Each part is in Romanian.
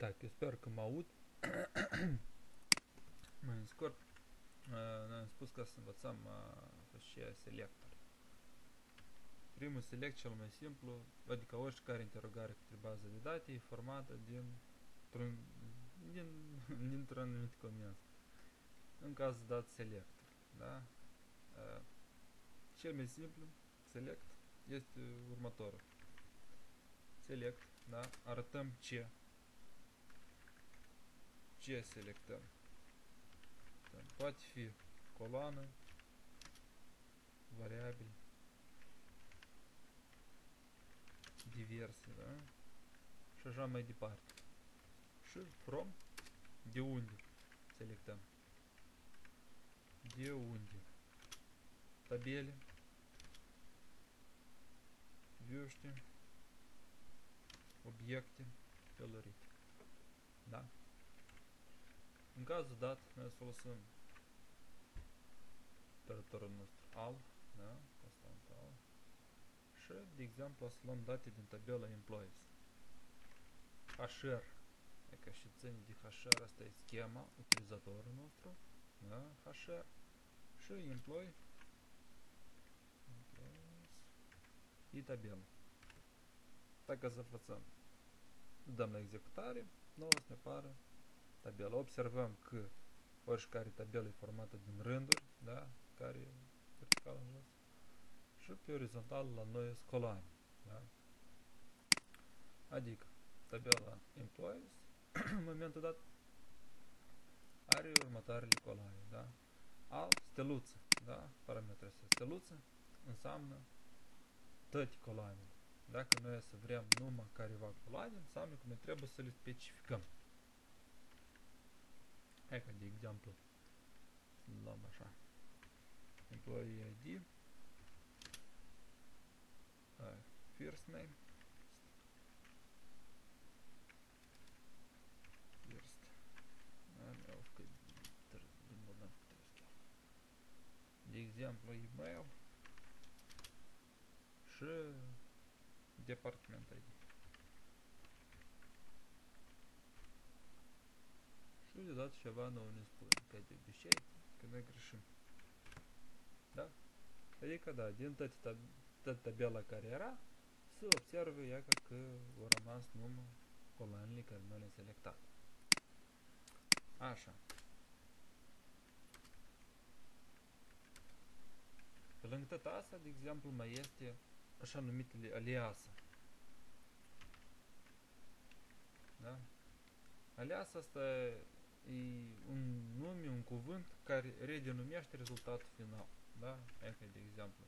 Так, eu sper că mă aud. Mai în scurt, noi am spus că să învățăm și selector. Primul select, cel mai simplu, adică oricare interogare către bază de date, e formată dintr-un anumit comenz. În cazul dat selector, da? Cel mai simplu select este următorul. Select, da? Arătăm ce selectăm. Poate fi coloană, variabil, diverse, da? Și așa mai departe. Și from, de unde selectăm. De unde. Tabele, viește, obiecte, felurite. Da? În cazul dat, noi folosim operatorul nostru al, da? Constant al. Și, de exemplu, o să luăm date din tabela employees. HR, adică și ține de HR, asta e schema utilizatorului nostru, da? HR și employee e tabela. Dacă să facem, dăm la executare, nu o să ne apară tabela. Observăm că oricare tabelă e formată din rânduri, da? Care e vertical în jos. Și pe orizontal la noi sunt coloane, da? Adică tabela employees în momentul dat are următoarele coloane, da? Al, steluță, da? Parametrul ăsta, steluță înseamnă toate coloanele. Dacă noi să vrem numai careva coloane, înseamnă că noi trebuie să le specificăm. Hai ca de exemplu să luăm așa employee ID, first name, first name of de exemplu email și departament ID. Și deodată ceva nou ne spune, că de obicei, că noi greșim. Da? Adică da, din toată tabela care era, se observă ea că au rămas numai coloanele care noi le-am selectat. Așa. Pe lângă tot asta, de exemplu, mai este așa numitele aliase. Da? Alias asta e un nume, un cuvânt care redenumește rezultatul final. Da? Adică, de exemplu,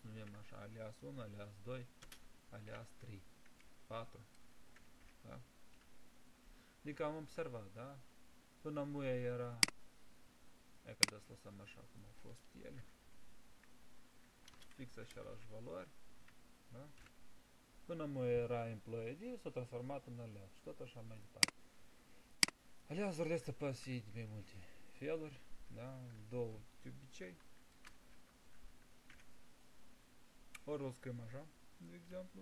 să numim așa alias 1, alias 2, alias 3, 4. Da? Adică am observat, da? Până muia era, adică să lăsăm așa cum au fost ele, fix același valori, da? Până muia era employee ID, s-a transformat în alias și tot așa mai departe. Aliasurile astea pot fi de mai multe feluri, da? Două de obicei. Ori o scriem așa, de exemplu,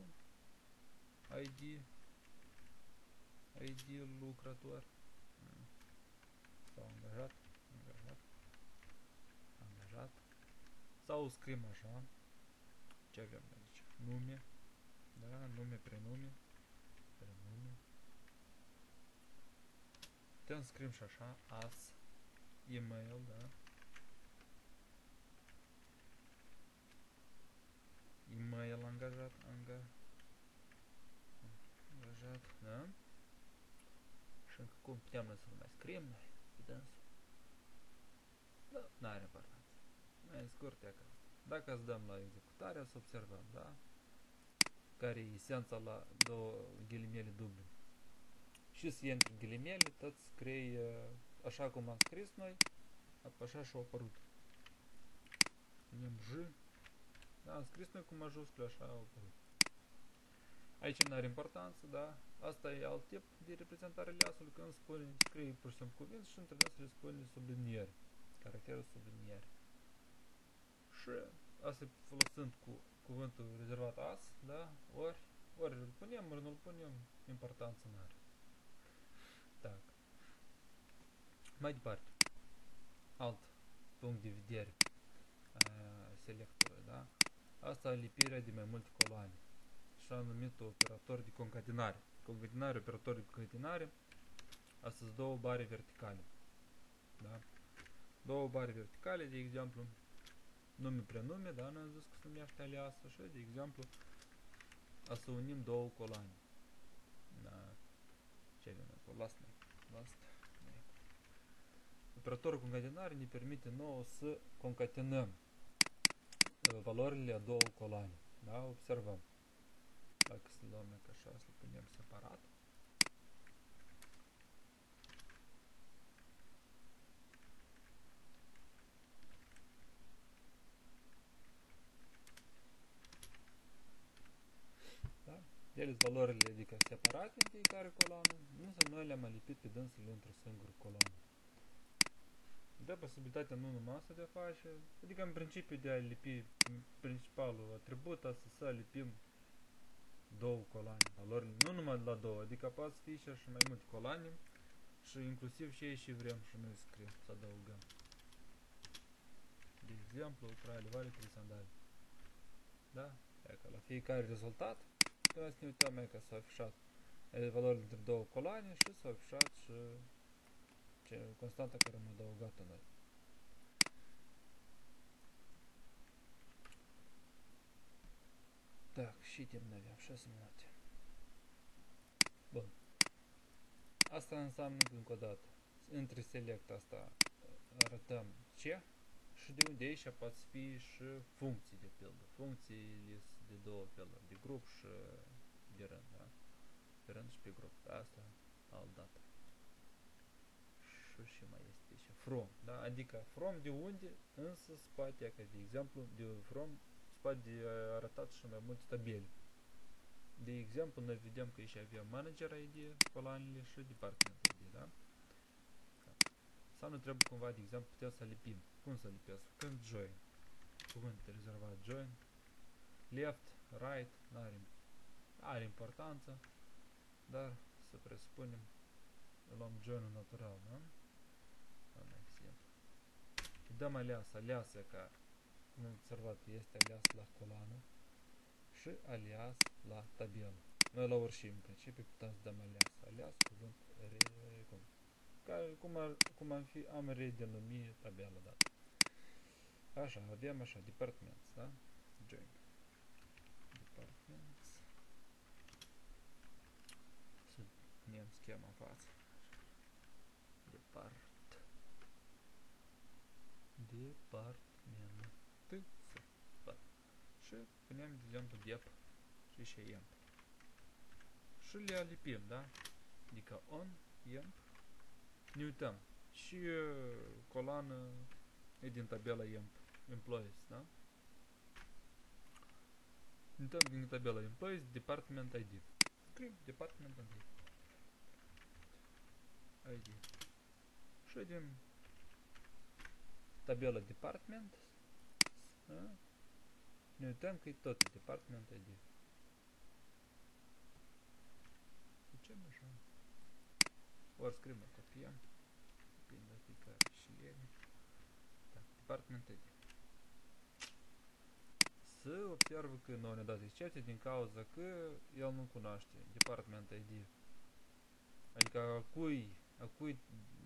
ID lucrător sau angajat, sau scriem așa, ce avem aici, nume, da? Nume, prenume, putem scriem și așa, as, email, da? Email angajat, da? Și încă cum putem noi să-l mai scriem noi, pe dânsul? Da, n-are importanță. Mai scurt e ca asta. Dacă îți dăm la executare, să observăm, da? Care e esența la două ghilimele duble. Și să intri ghilimele, tot scrie așa cum am scris noi, așa și-a apărut. Punem J, da, am scris noi cu majuscule, așa a apărut. Aici nu are importanță, da? Asta e alt tip de reprezentare aliasului, când scrie pur și simplu cuvânt și trebuie să le spune subliniere, caracterul subliniere. Și asta folosind cu cuvântul rezervat as, da? Ori îl punem, ori nu-l punem, importanță n-are. Mai departe, alt punct de vedere selectorului, da? Asta e lipirea de mai multe coloane, așa numitul operator de concatenare. Concatenare, operator de concatenare, asta sunt două bare verticale, da? Două bare verticale, de exemplu, nume-prenume, da? N-am zis că se numește alias, așa, de exemplu, a să unim două coloane. Da? Ce avem acolo? Last name. Operatorul concatenare ne permite nouă să concatenăm valorile a două coloane. Da? Observăm. Dacă să luăm așa, să le punem separat. Da? Ele sunt valorile, adică separate în fiecare coloană, însă noi le-am lipit pe dânsele într-o singură coloană. Dă posibilitatea nu numai asta de a face, adică în principiu de a lipi principalul atribut, asta să lipim două coloane, valorile, nu numai la două, adică poate fi și mai multe coloane și inclusiv și ei și vrem și noi scriem, să adăugăm. De exemplu, traiele vale, 3 sandale. Da? E că la fiecare rezultat, trebuie să ne uităm că s-a afișat valorile dintre două coloane și s-a afișat și constanta care am adăugat-o noi. Так, și timp ne avem 6 minute. Bun. Asta înseamnă încă o dată. Între select asta arătăm ce și de unde aici poate fi și funcții de pildă. Funcțiile de două feluri, de grup și de rând, da? Pe rând și pe grup. Asta alt dată. Și mai este aici. From, da? Adică from de unde, însă spate, ca de exemplu, de from spate arătat și mai multe tabele. De exemplu, noi vedem că aici avem manager ID, coloanele și department ID, da? Sau nu trebuie cumva, de exemplu, putem să lipim. Cum să lipesc? Când join. Cuvânt rezervat join. Left, right, are importanță, dar să presupunem, luăm join-ul natural, da? Am exemplu. Dăm alias ca, cum am observat, este alias la coloană și alias la tabelă. Noi la orice, în principiu, putem să dăm alias, cuvânt, am redenumit tabela dată. Așa, avem așa, departments, da? Join. Departments. Să punem schema în față. Department. Și punem, de exemplu, dep și emp. Și le alipim, da? Adică on, emp. Ne uităm. Și coloană e din tabela emp. Employees, da? Ne uităm din tabela employees, department ID. Scriem department ID. Și din tabela department, da? Ne uităm că e tot department ID. Facem așa. Ori scriem, copiem. Copiem de fiecare șliere. Da, department ID. Să observă că nu ne-a dat excepție din cauza că el nu cunoaște department ID. Adică a cui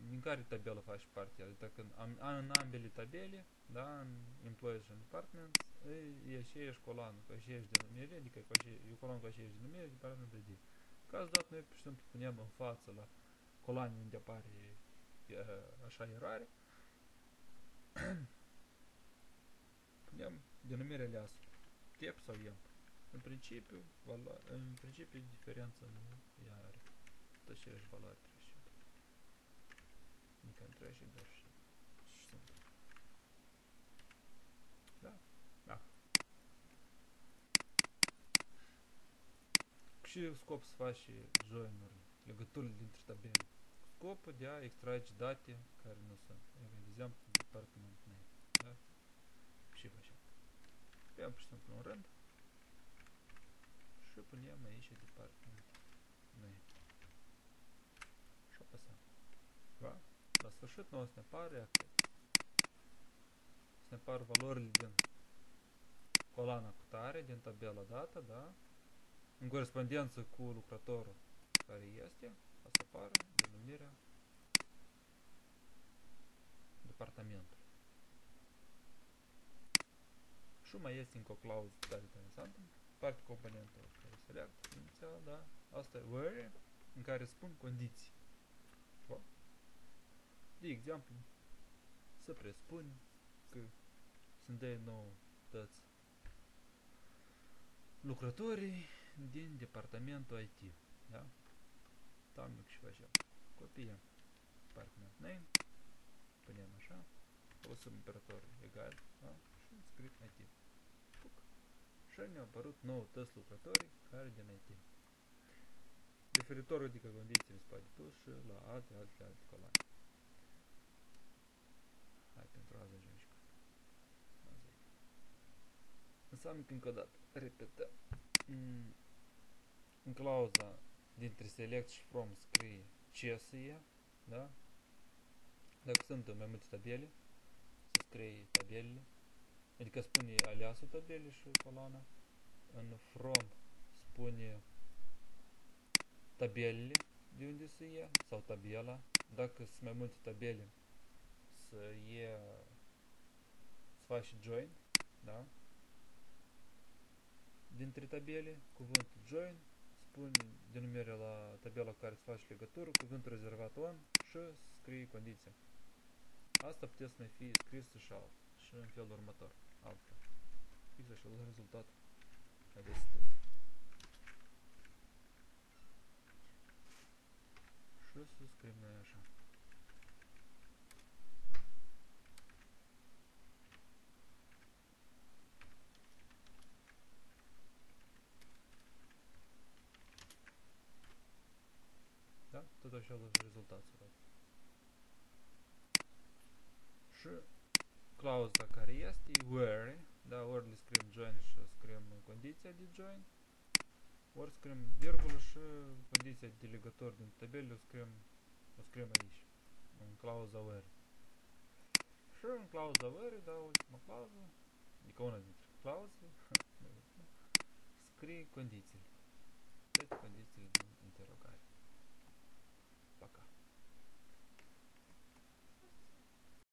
din care tabelă face parte. Adică în ambele tabele, da, în employees și în departments, e aceeași coloană cu aceeași denumire, adică e o coloană cu aceeași denumire, department ID. În cazul dat, noi, pur și simplu, punem în față la coloane unde apare așa erare, punem denumirea aliasă, tep sau emp. În principiu, diferența nu are tot aceeași valoare. Adică între și doar și sunt. Da? Da. Și scop să faci join-uri, legăturile dintre tabele. Scopul de a extrage date care nu sunt. De exemplu, department name. Da? Și facem. Punem pur și simplu un rând și punem aici department name. Și apăsăm. Da? La sfârșit. sfârșit nu o să ne apare să ne apar valorile din coloana cu tare, din tabela dată, da? În corespondență cu lucrătorul care este, o să apară denumirea departamentului. Și mai este încă o clauză tare interesantă, parte componentă care select, inițial, da? Asta e where, în care spun condiții. Bun? De exemplu, să presupun că sunt de noutăți lucrătorii din departamentul IT, da? Tamnic și facem. Copiem department name, punem așa, folosim operator egal, da? Și scriu IT. Puc. Și ne-au apărut noutăți lucrători care din IT. Referitor adică condițiile se poate pus și la alte coloane. Hai pentru azi ajungi. Înseamnă că încă o dată, repetăm. În clauza dintre select și from scrie ce să ia, da? Dacă sunt mai multe tabele, să scrie tabelele, adică spune aliasul tabelei și coloana. În from spune tabelele de unde să ia, sau tabela. Dacă sunt mai multe tabele, să faci join, da? Dintre tabele, cuvântul join spune denumirea la tabela care se face legătură, cuvântul rezervat on și scrie condiția. Asta puteți să mai fie scrisă și în felul următor, altfel. Fix așa la rezultat. Haideți să tăi. Și să scriem noi așa. Da? Tot așa la rezultat să arată. Și clauza care este where, da, ori le scriem join și scriem condiția de join, ori scriem virgulă și condiția de legător din tabele o scriem aici, în clauza where. Și în clauza where, da, ultima clauză, adică una dintre clauze, scrie condițiile. Toate condițiile din interogare. Пока.